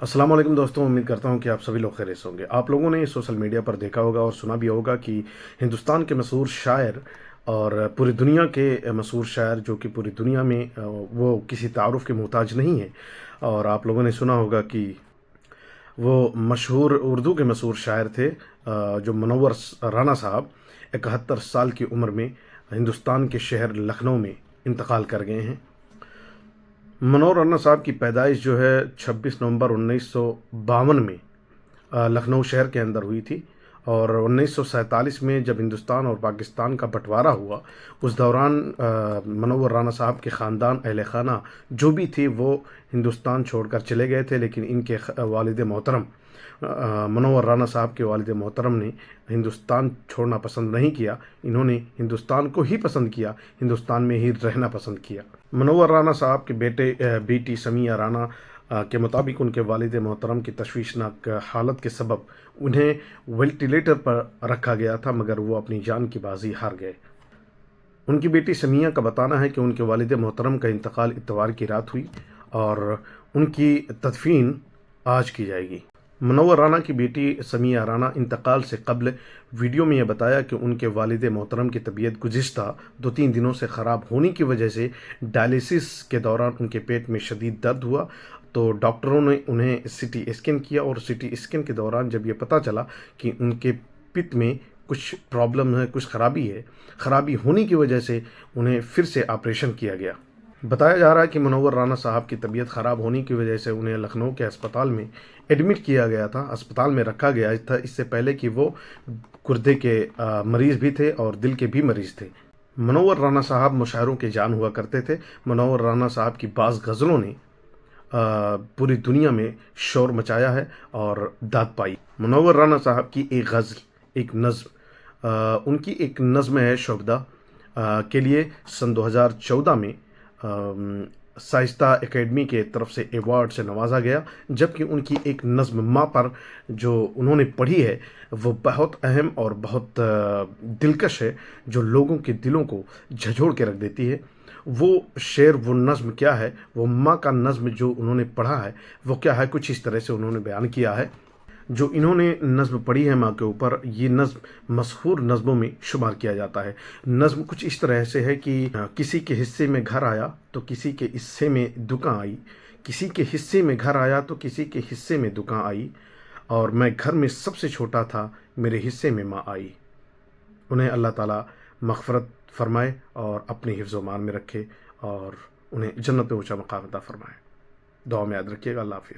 अस्सलाम वालेकुम दोस्तों, उम्मीद करता हूँ कि आप सभी लोग खैरियत से होंगे। आप लोगों ने सोशल मीडिया पर देखा होगा और सुना भी होगा कि हिंदुस्तान के मशहूर शायर और पूरी दुनिया के मशहूर शायर जो कि पूरी दुनिया में वो किसी तारुफ के मोहताज नहीं है। और आप लोगों ने सुना होगा कि वो मशहूर उर्दू के मशहूर शायर थे, जो मुनव्वर राना साहब 71 साल की उम्र में हिंदुस्तान के शहर लखनऊ में इंतकाल कर गए हैं। मनोहर रन्ना साहब की पैदाइश जो है 26 नवंबर 1952 में लखनऊ शहर के अंदर हुई थी। और 1947 में जब हिंदुस्तान और पाकिस्तान का बंटवारा हुआ, उस दौरान मनोहर राना साहब के ख़ानदान अहल खाना जो भी थे वो हिंदुस्तान छोड़कर चले गए थे, लेकिन इनके वालिद मोहतरम मनोहर राना साहब के वालिद मोहतरम ने हिंदुस्तान छोड़ना पसंद नहीं किया। इन्होंने हिंदुस्तान को ही पसंद किया, हिंदुस्तान में ही रहना पसंद किया। मनोहर राना साहब के बेटी समिया राना के मुताबिक उनके वालिद मोहतरम की तशवीशनाक हालत के सबब उन्हें वेंटिलेटर पर रखा गया था, मगर वो अपनी जान की बाजी हार गए। उनकी बेटी समिया का बताना है कि उनके वालिद मोहतरम का इंतकाल इतवार की रात हुई और उनकी तदफीन आज की जाएगी। मनोहर राना की बेटी समिया राना इंतकाल से कबल वीडियो में यह बताया कि उनके वालिद मोहतरम की तबीयत गुज़िश्ता 2-3 दिनों से ख़राब होने की वजह से डायलिसिस के दौरान उनके पेट में शदीद दर्द हुआ। तो डॉक्टरों ने उन्हें सिटी स्कैन किया और सिटी स्कैन के दौरान जब ये पता चला कि उनके पित्त में कुछ प्रॉब्लम है, कुछ ख़राबी है, ख़राबी होने की वजह से उन्हें फिर से ऑपरेशन किया गया। बताया जा रहा है कि मुनव्वर राना साहब की तबीयत ख़राब होने की वजह से उन्हें लखनऊ के अस्पताल में एडमिट किया गया था, अस्पताल में रखा गया था। इससे पहले कि वो गुर्दे के मरीज़ भी थे और दिल के भी मरीज़ थे। मुनव्वर राना साहब मुशायरों के जान हुआ करते थे। मुनव्वर राना साहब की बाज़ गज़लों ने पूरी दुनिया में शोर मचाया है और दाद पाई। मुनव्वर राना साहब की एक गज़ल, एक नज़्म, उनकी एक नज़्म है शुबदा के लिए सन 2014 में शाइस्ता एकेडमी के तरफ से एवार्ड से नवाजा गया, जबकि उनकी एक नज़्म माँ पर जो उन्होंने पढ़ी है वो बहुत अहम और बहुत दिलकश है, जो लोगों के दिलों को झंझोड़ के रख देती है। वो शेर, वो नज़्म क्या है, वो माँ का नज़्म जो उन्होंने पढ़ा है वो क्या है, कुछ इस तरह से उन्होंने बयान किया है। जो इन्होंने नज़्म पढ़ी है माँ के ऊपर, ये नज़्म मशहूर नज़्मों में शुमार किया जाता है। नज़्म कुछ इस तरह से है कि किसी के हिस्से में घर आया तो किसी के हिस्से में दुकान आई, किसी के हिस्से में घर आया तो किसी के हिस्से में दुकान आई, और मैं घर में सबसे छोटा था, मेरे हिस्से में माँ आई। उन्हें अल्लाह ताला मग़फ़िरत फ़रमाए और अपने हिफ्ज़ व मान में रखे और उन्हें जन्नत में ऊँचा मक़ाम अता फ़रमाए। दुआ में याद रखिएगा। अल्लाह हाफ़िज़।